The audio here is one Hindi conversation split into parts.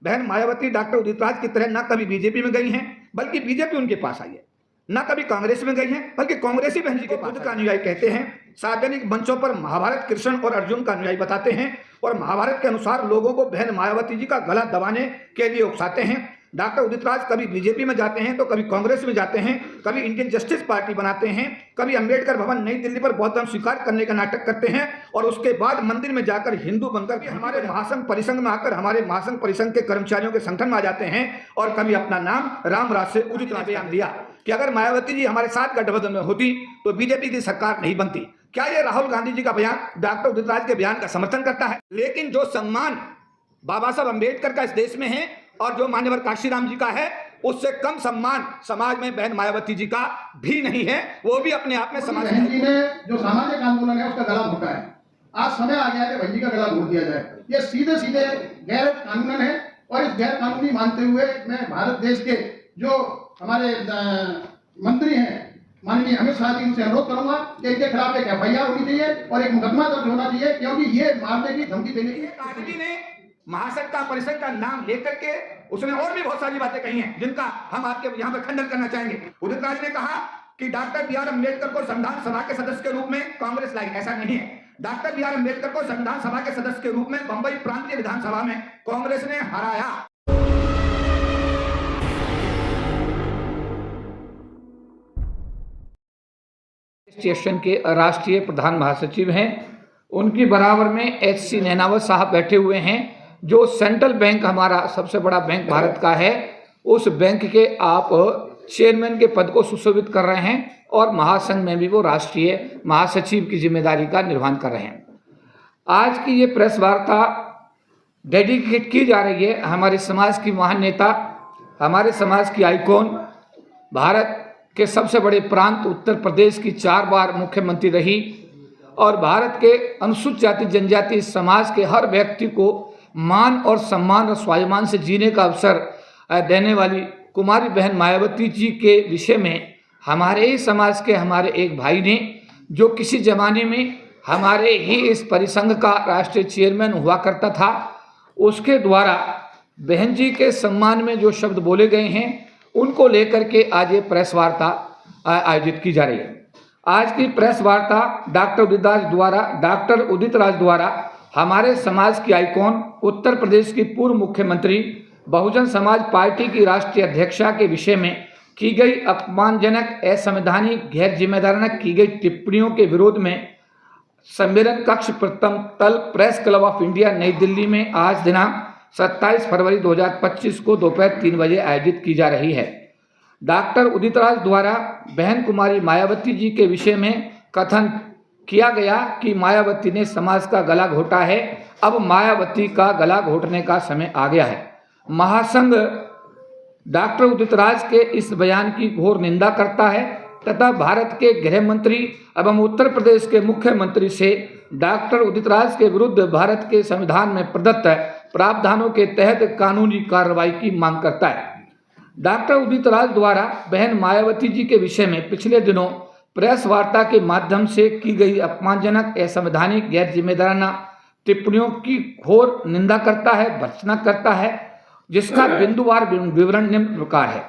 बहन मायावती डॉक्टर उदित राज की तरह न कभी बीजेपी में गई हैं, बल्कि बीजेपी उनके पास आई है। न कभी कांग्रेस में गई हैं, बल्कि कांग्रेस ही बहन जी के पास का अनुयायी कहते हैं। सार्वजनिक मंचों पर महाभारत कृष्ण और अर्जुन का अनुयायी बताते हैं और महाभारत के अनुसार लोगों को बहन मायावती जी का गला दबाने के लिए उकसाते हैं। डॉक्टर उदित राज कभी बीजेपी में जाते हैं तो कभी कांग्रेस में जाते हैं, कभी इंडियन जस्टिस पार्टी बनाते हैं, कभी अंबेडकर भवन नई दिल्ली पर बौद्ध धर्म स्वीकार करने का नाटक करते हैं और उसके बाद मंदिर में जाकर हिंदू बनकर हमारे महासंघ परिसंघ में आकर हमारे महासंघ परिसंघ के कर्मचारियों के संगठन में आ जाते हैं और कभी अपना नाम रामराज से उदित राज बयान दिया कि अगर मायावती जी हमारे साथ गठबंधन में होती तो बीजेपी की सरकार नहीं बनती। क्या ये राहुल गांधी जी का बयान डॉक्टर उदित राज के बयान का समर्थन करता है? लेकिन जो सम्मान बाबा साहब अंबेडकर का इस देश में है और जो मान्यवर काशीराम जी का है, उससे कम सम्मान समाज में बहन मायावती जी का भी नहीं है। वो भी अपने आप में समाज बहन जी ने जो सामाजिक आंदोलन है उसका गला घोटा है। आज समय आ गया है कि बहन जी का गला घोट दिया जाए। ये सीधे सीधे गैर कानूनन है और इस गैर कानूनी मानते हुए मैं भारत देश के जो हमारे मंत्री हैं माननीय अमित शाह जी, उनसे अनुरोध करूंगा कि इनके खिलाफ एक FIR होनी चाहिए और एक मुकदमा दर्ज होना चाहिए, क्योंकि ये मारने की धमकी देने की महासंघ का परिषद का नाम लेकर के उसने और भी बहुत सारी बातें कही हैं जिनका हम आपके यहाँ पर खंडन करना चाहेंगे। उदित राज ने कहा कि डॉक्टर बी आर अम्बेडकर को संविधान सभा के सदस्य के रूप में कांग्रेस लाई, ऐसा नहीं है। डॉक्टर बी आर अम्बेडकर को संविधान सभा के सदस्य के रूप में बंबई प्रांतीय विधानसभा में कांग्रेस ने हराया। एसोसिएशन के राष्ट्रीय प्रधान महासचिव हैं, उनकी बराबर में HC नैनावत साहब बैठे हुए हैं, जो सेंट्रल बैंक हमारा सबसे बड़ा बैंक भारत का है, उस बैंक के आप चेयरमैन के पद को सुशोभित कर रहे हैं और महासंघ में भी वो राष्ट्रीय महासचिव की जिम्मेदारी का निर्वहन कर रहे हैं। आज की ये प्रेस वार्ता डेडिकेट की जा रही है हमारे समाज की महान नेता, हमारे समाज की आइकॉन, भारत के सबसे बड़े प्रांत उत्तर प्रदेश की 4 बार मुख्यमंत्री रही और भारत के अनुसूचित जाति जनजाति समाज के हर व्यक्ति को मान और सम्मान और स्वाभिमान से जीने का अवसर देने वाली कुमारी बहन मायावती जी के विषय में हमारे ही समाज के हमारे एक भाई ने, जो किसी ज़माने में हमारे ही इस परिसंघ का राष्ट्रीय चेयरमैन हुआ करता था, उसके द्वारा बहन जी के सम्मान में जो शब्द बोले गए हैं उनको लेकर के आज ये प्रेस वार्ता आयोजित की जा रही है। आज की प्रेस वार्ता डॉक्टर उदित राज द्वारा हमारे समाज की आइकॉन, उत्तर प्रदेश की पूर्व मुख्यमंत्री, बहुजन समाज पार्टी की राष्ट्रीय अध्यक्षा के विषय में की गई अपमानजनक, असंवैधानिक, गैर जिम्मेदाराना की गई टिप्पणियों के विरोध में सम्मेलन कक्ष प्रथम तल प्रेस क्लब ऑफ इंडिया नई दिल्ली में आज दिनांक 27 फरवरी 2025 को दोपहर 3 बजे आयोजित की जा रही है। डॉक्टर उदित राज द्वारा बहन कुमारी मायावती जी के विषय में कथन किया गया कि मायावती ने समाज का गला घोटा है, अब मायावती का गला घोटने का समय आ गया है। महासंघ डॉक्टर उदित राज के इस बयान की घोर निंदा करता है तथा भारत के गृह मंत्री एवं उत्तर प्रदेश के मुख्यमंत्री से डॉक्टर उदित राज के विरुद्ध भारत के संविधान में प्रदत्त प्रावधानों के तहत कानूनी कार्रवाई की मांग करता है। डॉक्टर उदित राज द्वारा बहन मायावती जी के विषय में पिछले दिनों प्रेस वार्ता के माध्यम से की गई अपमानजनक, असंवैधानिक, गैर जिम्मेदाराना टिप्पणियों की घोर निंदा करता है, भर्त्सना करता है, जिसका बिंदुवार विवरण निम्न प्रकार है।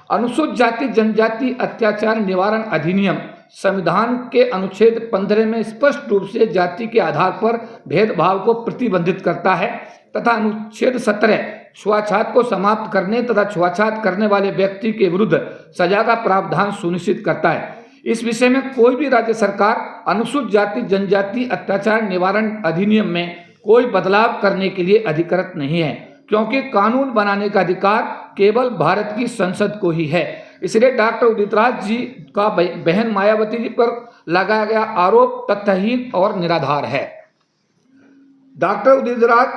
अनुसूचित जाति जनजाति अत्याचार निवारण अधिनियम संविधान के अनुच्छेद 15 में स्पष्ट रूप से जाति के आधार पर भेदभाव को प्रतिबंधित करता है तथा अनुच्छेद 17 छुआछात को समाप्त करने तथा छुआछात करने वाले व्यक्ति के विरुद्ध सजा का प्रावधान सुनिश्चित करता है। इस विषय में कोई भी राज्य सरकार अनुसूचित जाति जनजाति अत्याचार निवारण अधिनियम में कोई बदलाव करने के लिए अधिकृत नहीं है, क्योंकि कानून बनाने का अधिकार केवल भारत की संसद को ही है। इसलिए डॉक्टर उदित राज जी का बहन मायावती जी पर लगाया गया आरोप तथ्यहीन और निराधार है। डॉक्टर उदित राज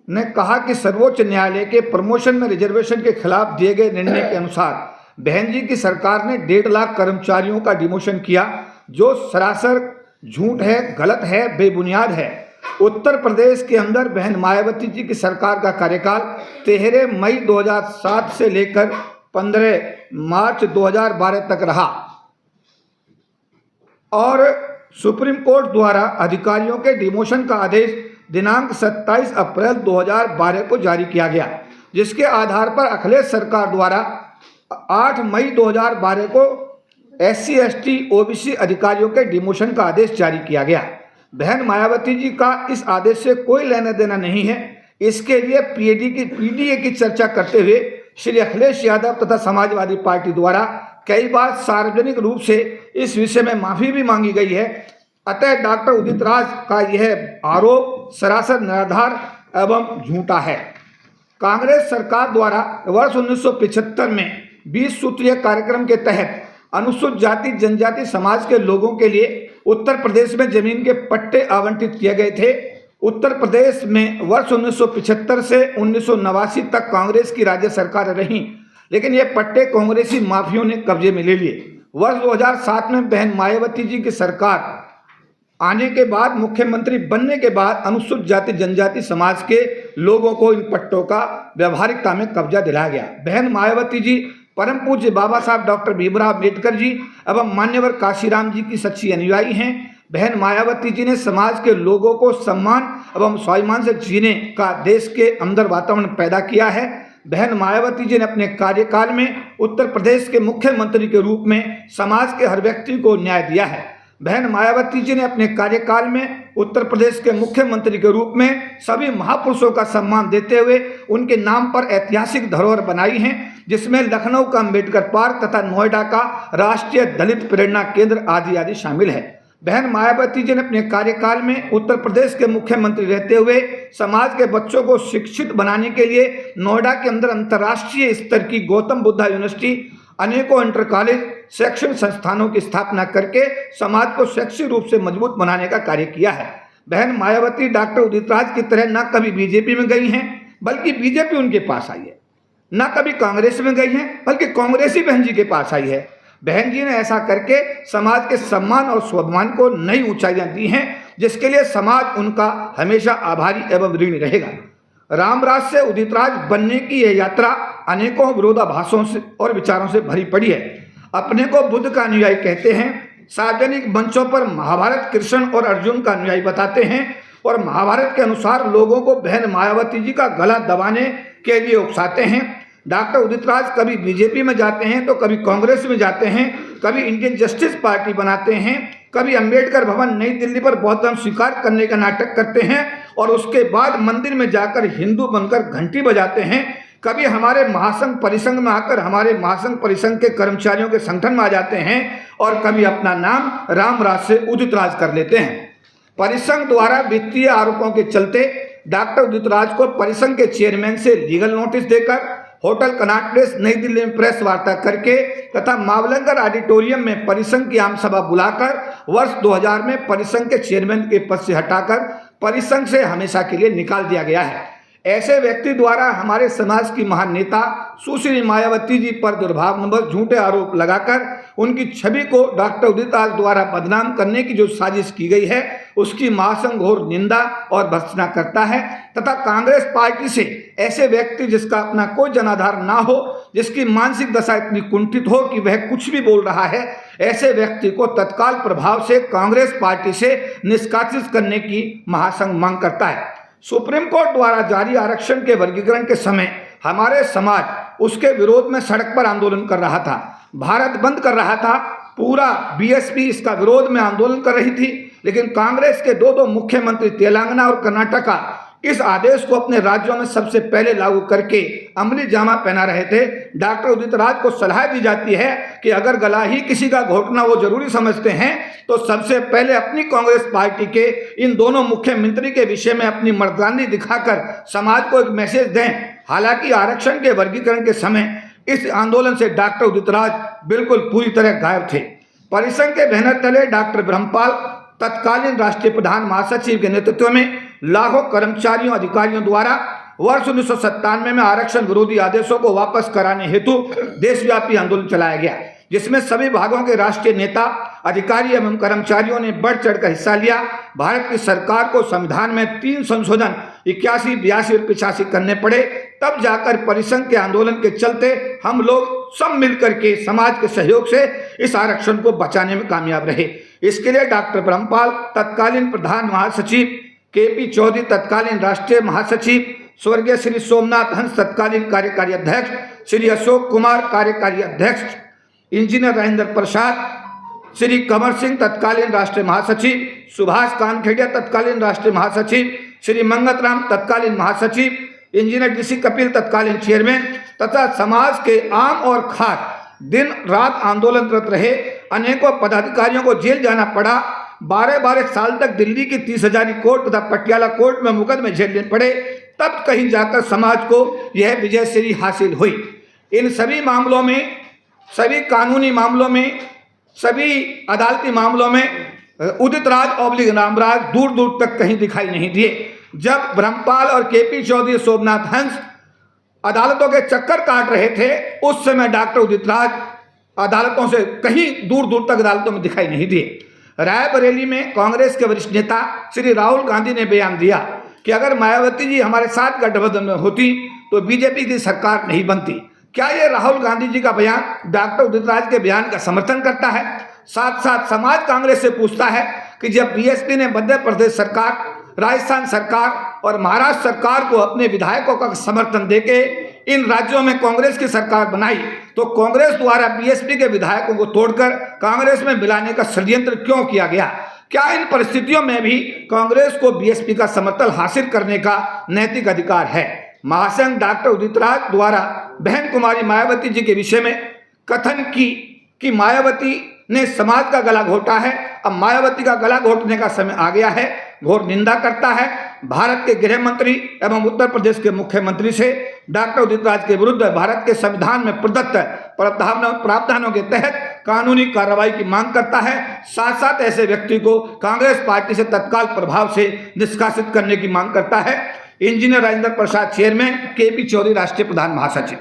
ने कहा कि सर्वोच्च न्यायालय के प्रमोशन में रिजर्वेशन के खिलाफ दिए गए निर्णय के अनुसार बहन जी की सरकार ने 1.5 लाख कर्मचारियों का डिमोशन किया, जो सरासर झूठ है, गलत है, बेबुनियाद है। उत्तर प्रदेश के अंदर बहन मायावती जी की सरकार का कार्यकाल 13 मई 2007 से लेकर 15 मार्च 2012 तक रहा और सुप्रीम कोर्ट द्वारा अधिकारियों के डिमोशन का आदेश दिनांक 27 अप्रैल 2012 को जारी किया गया। जिसके आधार पर अखिलेश सरकार द्वारा 8 मई 2012 को SC ST OBC अधिकारियों के डिमोशन का आदेश जारी किया गया। बहन मायावती जी का इस आदेश से कोई लेना देना नहीं है। इसके लिए PDA की चर्चा करते हुए श्री अखिलेश यादव तथा समाजवादी पार्टी द्वारा कई बार सार्वजनिक रूप से इस विषय में माफी भी मांगी गई है। अतः डॉक्टर उदित राज का यह आरोप सरासर निराधार एवं झूठा है। कांग्रेस सरकार द्वारा वर्ष 1975 में 20 सूत्रीय कार्यक्रम के तहत अनुसूचित जाति जनजाति समाज के लोगों के लिए उत्तर प्रदेश में जमीन के पट्टे आवंटित किए गए थे। उत्तर प्रदेश में वर्ष 1975 से 1989 तक कांग्रेस की राज्य सरकार रही, लेकिन ये पट्टे कांग्रेसी माफियों ने कब्जे में ले लिए। वर्ष 2007 में बहन मायावती जी की सरकार आने के बाद, मुख्यमंत्री बनने के बाद अनुसूचित जाति जनजाति समाज के लोगों को इन पट्टों का व्यवहारिकता में कब्जा दिलाया गया। बहन मायावती जी परम पूज्य बाबा साहब डॉक्टर भीमराव अम्बेडकर जी एवं मान्यवर काशीराम जी की सच्ची अनुयायी हैं। बहन मायावती जी ने समाज के लोगों को सम्मान एवं स्वाभिमान से जीने का देश के अंदर वातावरण पैदा किया है। बहन मायावती जी ने अपने कार्यकाल में उत्तर प्रदेश के मुख्यमंत्री के रूप में समाज के हर व्यक्ति को न्याय दिया है। बहन मायावती जी ने अपने कार्यकाल में उत्तर प्रदेश के मुख्यमंत्री के रूप में सभी महापुरुषों का सम्मान देते हुए उनके नाम पर ऐतिहासिक धरोहर बनाई हैं, जिसमें लखनऊ का अम्बेडकर पार्क तथा नोएडा का राष्ट्रीय दलित प्रेरणा केंद्र आदि शामिल है। बहन मायावती जी ने अपने कार्यकाल में उत्तर प्रदेश के मुख्यमंत्री रहते हुए समाज के बच्चों को शिक्षित बनाने के लिए नोएडा के अंदर अंतर्राष्ट्रीय स्तर की गौतम बुद्धा यूनिवर्सिटी, अनेकों इंटर कॉलेज, शैक्षणिक संस्थानों की स्थापना करके समाज को शैक्षिक रूप से मजबूत बनाने का कार्य किया है। बहन मायावती डॉक्टर उदित राज की तरह न कभी बीजेपी में गई हैं, बल्कि बीजेपी उनके पास आई है। न कभी कांग्रेस में गई हैं, बल्कि कांग्रेस ही बहन जी के पास आई है। बहन जी ने ऐसा करके समाज के सम्मान और स्वाभिमान को नई ऊंचाइयां दी हैं, जिसके लिए समाज उनका हमेशा आभारी एवं ऋणी रहेगा। रामराज से उदित राज बनने की यह यात्रा अनेकों विरोधाभासों से और विचारों से भरी पड़ी है। अपने को बुद्ध का अनुयायी कहते हैं, सार्वजनिक मंचों पर महाभारत कृष्ण और अर्जुन का अनुयायी बताते हैं और महाभारत के अनुसार लोगों को बहन मायावती जी का गला दबाने के लिए उकसाते हैं। डॉक्टर उदित राज कभी बीजेपी में जाते हैं तो कभी कांग्रेस में जाते हैं, कभी इंडियन जस्टिस पार्टी बनाते हैं, कभी अंबेडकर भवन नई दिल्ली पर बौद्ध धर्म स्वीकार करने का नाटक करते हैं और उसके बाद मंदिर में जाकर हिंदू बनकर घंटी बजाते हैं। कभी हमारे महासंघ परिसंघ में आकर हमारे महासंघ परिसंघ के कर्मचारियों के संगठन में आ जाते हैं और कभी अपना नाम रामराज से उदित राज कर लेते हैं। परिसंघ द्वारा वित्तीय आरोपों के चलते डॉक्टर उदित राज को परिसंघ के चेयरमैन से लीगल नोटिस देकर, होटल कनॉट प्लेस नई दिल्ली में प्रेस वार्ता करके तथा मावलंकर ऑडिटोरियम में परिसंघ की आम सभा बुलाकर वर्ष 2000 में परिसंघ के चेयरमैन के पद से हटाकर परिसंघ से हमेशा के लिए निकाल दिया गया है। ऐसे व्यक्ति द्वारा हमारे समाज की महान नेता सुश्री मायावती जी पर दुर्भावनापूर्ण झूठे आरोप लगाकर उनकी छवि को डॉक्टर उदित राज द्वारा बदनाम करने की जो साजिश की गई है, उसकी महासंघ घोर निंदा और भर्त्सना करता है तथा कांग्रेस पार्टी से ऐसे व्यक्ति जिसका अपना कोई जनाधार ना हो, जिसकी मानसिक दशा इतनी कुंठित हो कि वह कुछ भी बोल रहा है, ऐसे व्यक्ति को तत्काल प्रभाव से कांग्रेस पार्टी से निष्कासित करने की महासंघ मांग करता है। सुप्रीम कोर्ट द्वारा जारी आरक्षण के वर्गीकरण के समय हमारे समाज उसके विरोध में सड़क पर आंदोलन कर रहा था, भारत बंद कर रहा था, पूरा बीएसपी इसका विरोध में आंदोलन कर रही थी। लेकिन कांग्रेस के दो मुख्यमंत्री तेलंगाना और कर्नाटका इस आदेश को अपने राज्यों में सबसे पहले लागू करके अमली जामा पहना रहे थे। डॉक्टर उदित राज को सलाह दी जाती है कि अगर गला ही किसी का घोटना वो जरूरी समझते हैं तो सबसे पहले अपनी कांग्रेस पार्टी के इन दोनों मुख्यमंत्री के विषय में अपनी मर्दानी दिखाकर समाज को एक मैसेज दें। हालांकि आरक्षण के वर्गीकरण के समय इस आंदोलन से डॉक्टर उदित राज बिल्कुल पूरी तरह गायब थे। परिसंघ के बैनर तले डॉक्टर ब्रह्मपाल तत्कालीन राष्ट्रीय प्रधान महासचिव के नेतृत्व में लाखों कर्मचारियों अधिकारियों द्वारा वर्ष 1997 में आरक्षण विरोधी आदेशों को वापस कराने हेतु देशव्यापी आंदोलन चलाया गया, जिसमें सभी भागों के राष्ट्रीय नेता, अधिकारी एवं कर्मचारियों ने बढ़ चढ़कर हिस्सा लिया। भारत की सरकार को संविधान में 3 संशोधन 81, 82 और 85 करने पड़े। तब जाकर परिसंघ के आंदोलन के चलते हम लोग सब मिलकर के समाज के सहयोग से इस आरक्षण को बचाने में कामयाब रहे। इसके लिए डॉक्टर ब्रह्मपाल तत्कालीन प्रधान महासचिव, KP चौधरी तत्कालीन राष्ट्रीय महासचिव, स्वर्गीय श्री सोमनाथ हंस तत्कालीन कार्यकारी अध्यक्ष, श्री अशोक कुमार कार्यकारी अध्यक्ष, इंजीनियर राजेंद्र प्रसाद, श्री कंवर सिंह तत्कालीन राष्ट्रीय महासचिव, सुभाष कानखेड़िया तत्कालीन राष्ट्रीय महासचिव, श्री मंगत राम तत्कालीन महासचिव, इंजीनियर डीसी कपिल तत्कालीन चेयरमैन तथा समाज के आम और खास दिन रात आंदोलनरत रहे अनेकों पदाधिकारियों को जेल जाना पड़ा। 12 साल तक दिल्ली की 30,000 कोर्ट तथा पटियाला कोर्ट में मुकदमे झेलने पड़े, तब कहीं जाकर समाज को यह विजयश्री हासिल हुई। इन सभी मामलों में, सभी कानूनी मामलों में, सभी अदालती मामलों में उदित राज ऑब्लिक रामराज दूर दूर तक कहीं दिखाई नहीं दिए। जब ब्रह्मपाल और केपी चौधरी, सोमनाथ हंस अदालतों के चक्कर काट रहे थे, उस समय डॉक्टर उदित राज अदालतों से कहीं दूर दूर तक अदालतों में दिखाई नहीं दिए। रायबरेली में कांग्रेस के वरिष्ठ नेता श्री राहुल गांधी ने बयान दिया कि अगर मायावती जी हमारे साथ गठबंधन में होती तो बीजेपी की सरकार नहीं बनती। क्या ये राहुल गांधी जी का बयान डॉक्टर उदित राज के बयान का समर्थन करता है? साथ साथ समाज कांग्रेस से पूछता है कि जब बीएसपी ने मध्य प्रदेश सरकार, राजस्थान सरकार और महाराष्ट्र सरकार को अपने विधायकों का समर्थन देके इन राज्यों में कांग्रेस की सरकार बनाई, तो कांग्रेस द्वारा बीएसपी के विधायकों को तोड़कर कांग्रेस में मिलाने का षड्यंत्र क्यों किया गया? क्या इन परिस्थितियों में भी कांग्रेस को बीएसपी का समर्थन हासिल करने का नैतिक अधिकार है? महासंघ डॉक्टर उदित राज द्वारा बहन कुमारी मायावती जी के विषय में कथन की कि मायावती ने समाज का गला घोटा है, अब मायावती का गला घोटने का समय आ गया है, घोर निंदा करता है। भारत के गृह मंत्री एवं उत्तर प्रदेश के मुख्यमंत्री से डॉक्टर उदित राज के विरुद्ध भारत के संविधान में प्रदत्त प्रावधानों के तहत कानूनी कार्रवाई की मांग करता है। साथ साथ ऐसे व्यक्ति को कांग्रेस पार्टी से तत्काल प्रभाव से निष्कासित करने की मांग करता है। Engineer Rajendra Prasad chairman, KP Chaudhary राष्ट्रीय प्रधान महासचिव।